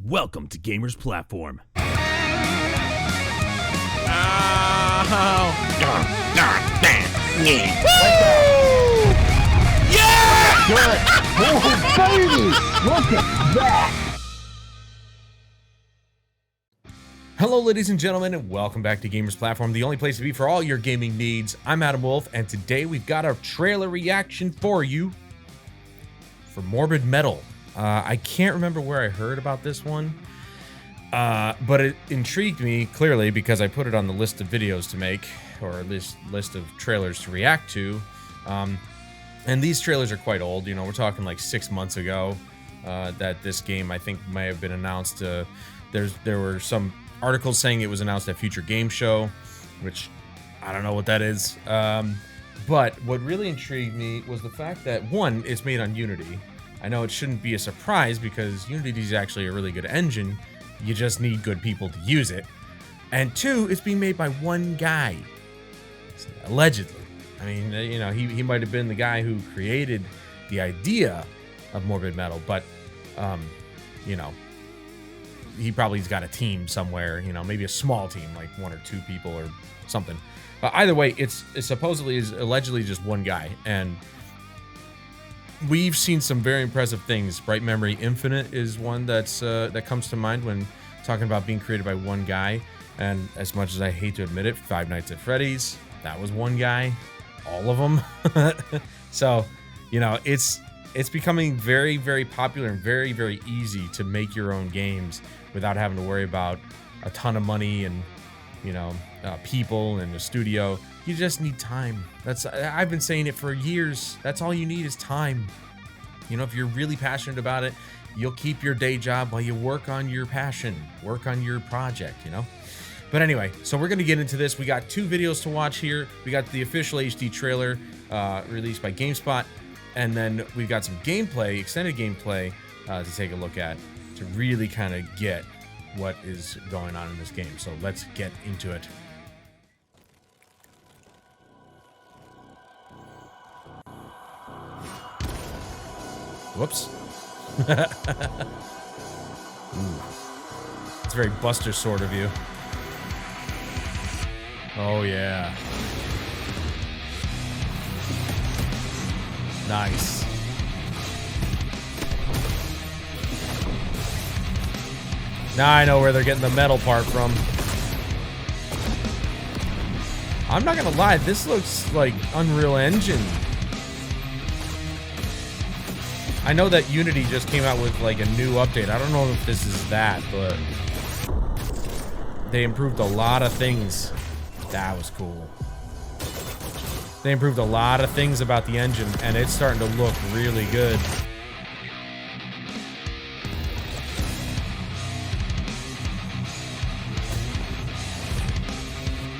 Welcome to Gamers Platform. Oh. Yeah! Good. Oh, baby! Look at that! Hello, ladies and gentlemen, and welcome back to Gamers Platform, the only place to be for all your gaming needs. I'm Adam Wolf, and today we've got a trailer reaction for you for Morbid Metal. I can't remember where I heard about this one, but it intrigued me, clearly, because I put it on the list of videos to make, or at least list of trailers to react to. And these trailers are quite old. You know, we're talking like 6 months ago that this game, I think, may have been announced. There were some articles saying it was announced at Future Game Show, which I don't know what that is. But what really intrigued me was the fact that, one, it's made on Unity. I know it shouldn't be a surprise because Unity is actually a really good engine. You just need good people to use it. And two, it's being made by one guy, allegedly. I mean, you know, he might have been the guy who created the idea of Morbid Metal, but, you know, he probably's got a team somewhere, you know, maybe a small team, like 1 or 2 people or something. Either way, it's supposedly is allegedly just one guy, and we've seen some very impressive things. Bright Memory Infinite is one that's that comes to mind when talking about being created by one guy. And as much as I hate to admit it, Five Nights at Freddy's, that was one guy. All of them. So, you know, it's becoming very, very popular and very, very easy to make your own games without having to worry about a ton of money and, you know, people and a studio. You just need time. I've been saying it for years. That's all you need is time. You know, if you're really passionate about it, you'll keep your day job while you work on your passion, work on your project, you know? But anyway, so we're going to get into this. We got 2 videos to watch here. We got the official HD trailer released by GameSpot, and then we've got some gameplay, extended gameplay to take a look at to really kind of get what is going on in this game. So let's get into it. Whoops. It's very Buster Sword of you. Oh, yeah. Nice. Now I know where they're getting the metal part from. I'm not gonna lie, this looks like Unreal Engine. I know that Unity just came out with like a new update. I don't know if this is that, but they improved a lot of things. That was cool. They improved a lot of things about the engine, and it's starting to look really good.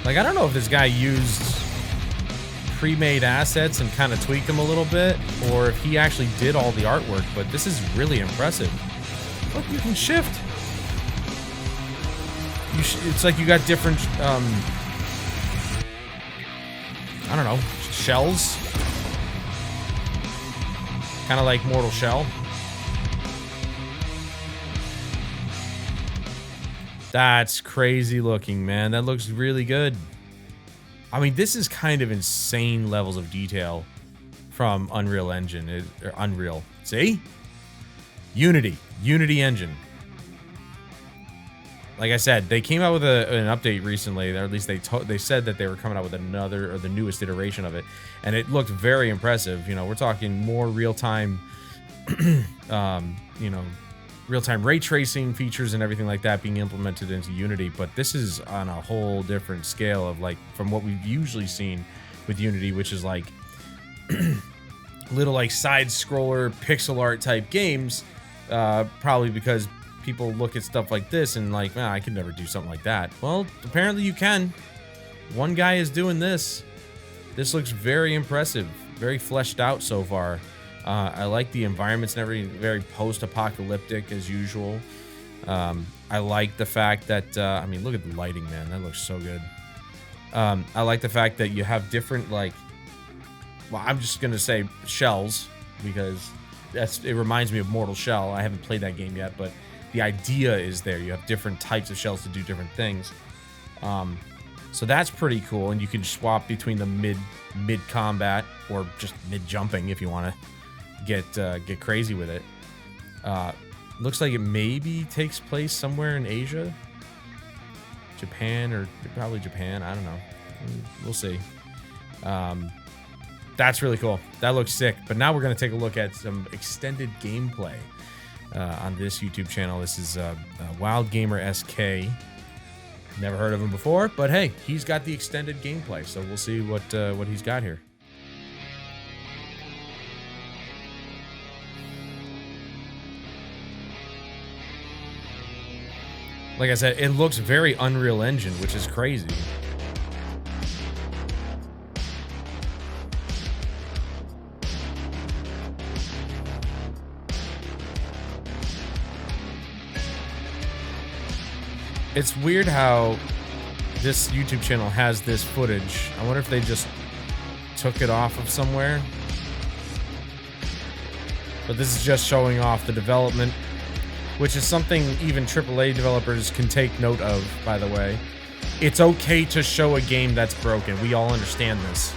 Like, I don't know if this guy used pre-made assets and kind of tweaked them a little bit, or if he actually did all the artwork, but this is really impressive. Look, you can shift. It's like you got different, I don't know, shells. Kind of like Mortal Shell. That's crazy looking, man. That looks really good. I mean, this is kind of insane levels of detail from Unreal Engine. Or Unreal. See? Unity engine. Like I said, they came out with an update recently, or at least they said that they were coming out with another, or the newest iteration of it, and it looked very impressive. You know, we're talking more real-time, you know, real-time ray tracing features and everything like that being implemented into Unity, but this is on a whole different scale of, like, from what we've usually seen with Unity, which is like little like side-scroller pixel art type games, probably because people look at stuff like this and like, man, I could never do something like that. Well, apparently you can. One guy is doing this. This looks very impressive, very fleshed out so far. I like the environments and everything, very post-apocalyptic as usual. I like the fact that, I mean, look at the lighting, man. That looks so good. I like the fact that you have different, like, well, I'm just going to say shells, because it reminds me of Mortal Shell. I haven't played that game yet, but the idea is there. You have different types of shells to do different things. So that's pretty cool, and you can swap between the mid combat or just mid jumping if you want to get crazy with it. Looks like it maybe takes place somewhere in Asia, Japan, or probably Japan. I don't know. We'll see. That's really cool. That looks sick. But now we're going to take a look at some extended gameplay on this YouTube channel. This is Wild Gamer SK. Never heard of him before, but hey, he's got the extended gameplay, so we'll see what he's got here. Like I said, it looks very Unreal Engine, which is crazy. It's weird how this YouTube channel has this footage. I wonder if they just took it off of somewhere. But this is just showing off the development, which is something even AAA developers can take note of, by the way. It's okay to show a game that's broken. We all understand this.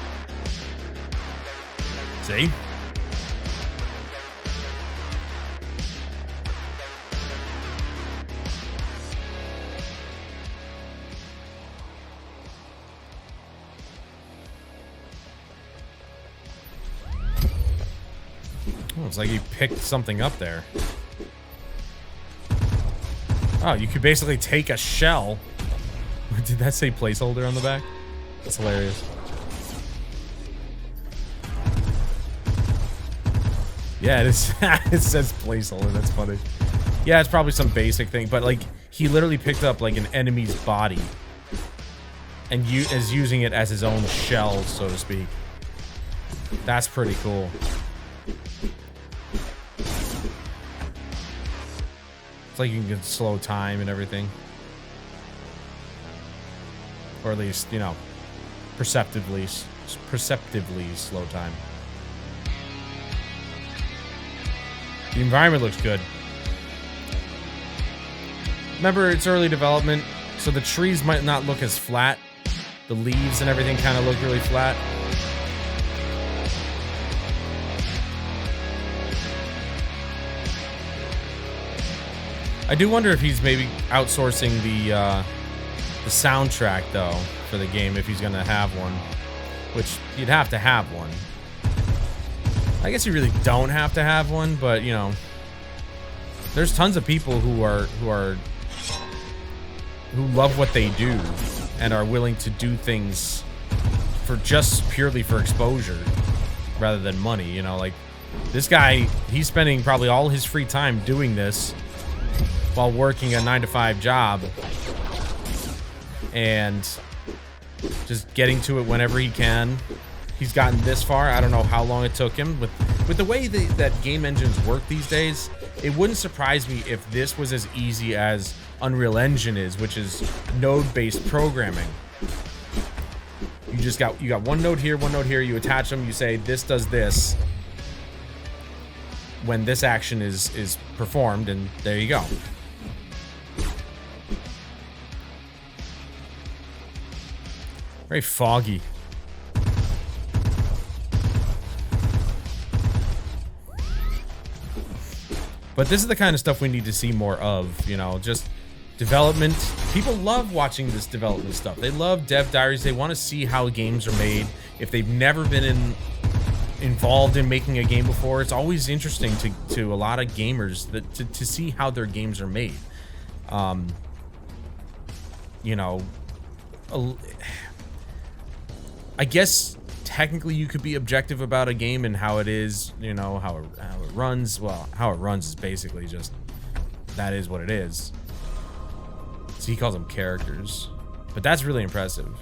See? Oh, it's like he picked something up there. Oh, you could basically take a shell. Did that say placeholder on the back? That's hilarious. Yeah, it is. It says placeholder. That's funny. Yeah, it's probably some basic thing, but like he literally picked up like an enemy's body and is using it as his own shell, so to speak. That's pretty cool. Like you can get slow time and everything, or at least, you know, perceptively slow time. The environment looks good. Remember, it's early development, so the trees might not look as flat. The leaves and everything kind of look really flat. I do wonder if he's maybe outsourcing the soundtrack, though, for the game, if he's going to have one. Which, you'd have to have one. I guess you really don't have to have one, but, you know, there's tons of people who love what they do and are willing to do things for just purely for exposure rather than money, you know, like this guy, he's spending probably all his free time doing this while working a 9-to-5 job and just getting to it whenever he can. He's gotten this far. I don't know how long it took him. With the way that game engines work these days, it wouldn't surprise me if this was as easy as Unreal Engine is, which is node-based programming. You got one node here, you attach them, you say this does this when this action is performed, and there you go. Very foggy. But this is the kind of stuff we need to see more of, you know, just development. People love watching this development stuff. They love dev diaries. They want to see how games are made. If they've never been involved in making a game before, it's always interesting to a lot of gamers to see how their games are made. You know, I guess technically you could be objective about a game and how it is, you know, how it runs. Well, how it runs is basically just, that is what it is. So he calls them characters, but that's really impressive.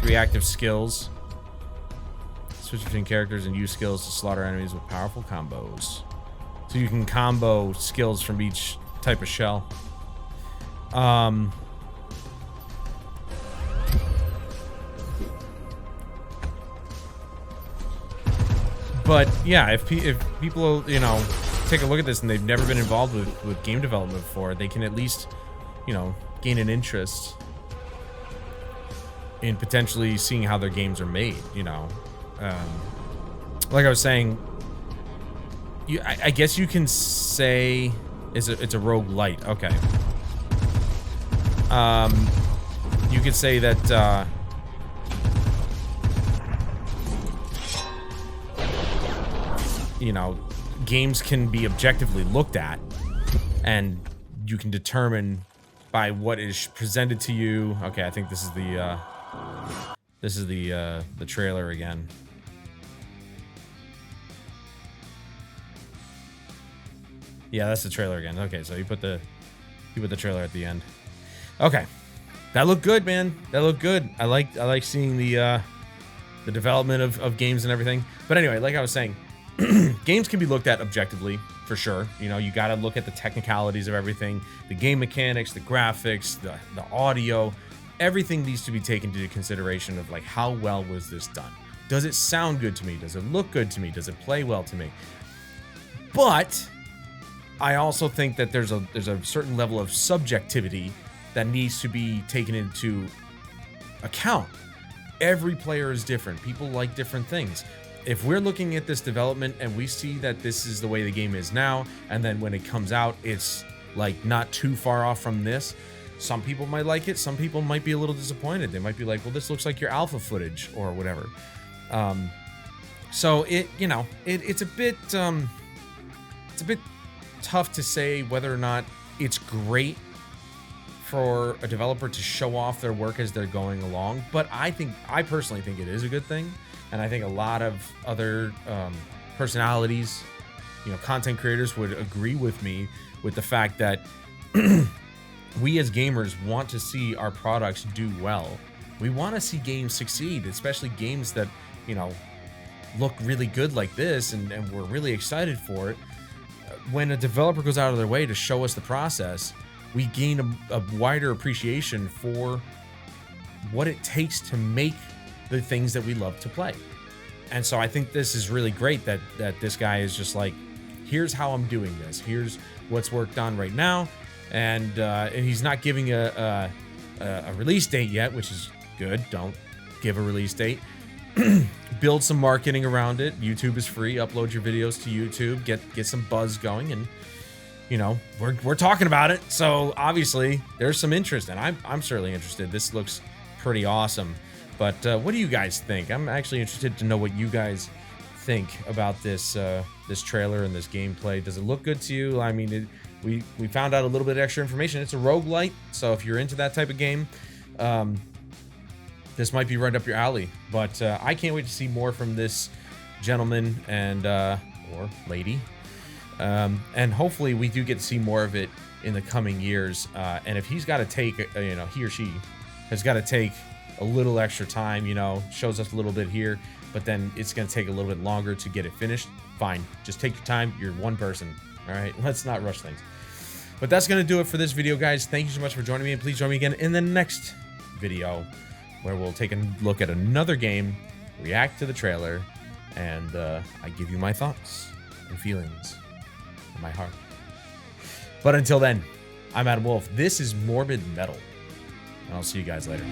3 active skills. Switch between characters and use skills to slaughter enemies with powerful combos. So you can combo skills from each type of shell. But yeah, if people, you know, take a look at this and they've never been involved with game development before, they can at least, you know, gain an interest in potentially seeing how their games are made, you know. Like I was saying, I guess you can say it's a roguelite. Okay. You could say that you know, games can be objectively looked at, and you can determine by what is presented to you. Okay, I think this is the trailer again. Yeah, that's the trailer again. Okay, so you put the trailer at the end. Okay, that looked good, man. That looked good. I like seeing the development of games and everything. But anyway, like I was saying, games can be looked at objectively, for sure. You know, you got to look at the technicalities of everything, the game mechanics, the graphics, the audio. Everything needs to be taken into consideration of like, how well was this done? Does it sound good to me? Does it look good to me? Does it play well to me? But I also think that there's a certain level of subjectivity that needs to be taken into account. Every player is different. People like different things. If we're looking at this development and we see that this is the way the game is now, and then when it comes out, it's like not too far off from this, some people might like it. Some people might be a little disappointed. They might be like, well, this looks like your alpha footage or whatever. So it, you know, it's a bit tough to say whether or not it's great for a developer to show off their work as they're going along. But I personally think it is a good thing. And I think a lot of other personalities, you know, content creators would agree with me with the fact that we as gamers want to see our products do well. We want to see games succeed, especially games that, you know, look really good like this, and we're really excited for it. When a developer goes out of their way to show us the process, we gain a wider appreciation for what it takes to make the things that we love to play. And so I think this is really great that this guy is just like, here's how I'm doing this. Here's what's worked on right now. And he's not giving a release date yet, which is good. Don't give a release date. Build some marketing around it. YouTube is free. Upload your videos to YouTube. Get some buzz going, and you know, we're talking about it. So obviously there's some interest, and I'm certainly interested. This looks pretty awesome. But what do you guys think? I'm actually interested to know what you guys think about this this trailer and this gameplay. Does it look good to you? I mean, we found out a little bit of extra information. It's a roguelite, so if you're into that type of game, this might be right up your alley. But I can't wait to see more from this gentleman and or lady. And hopefully we do get to see more of it in the coming years. And if he's got to take, you know, he or she has got to take a little extra time, you know, shows us a little bit here, but then it's going to take a little bit longer to get it finished. Fine. Just take your time. You're one person. All right. Let's not rush things. But that's going to do it for this video, guys. Thank you so much for joining me. And please join me again in the next video where we'll take a look at another game, react to the trailer, and I give you my thoughts and feelings in my heart. But until then, I'm Adam Wolf. This is Morbid Metal. And I'll see you guys later.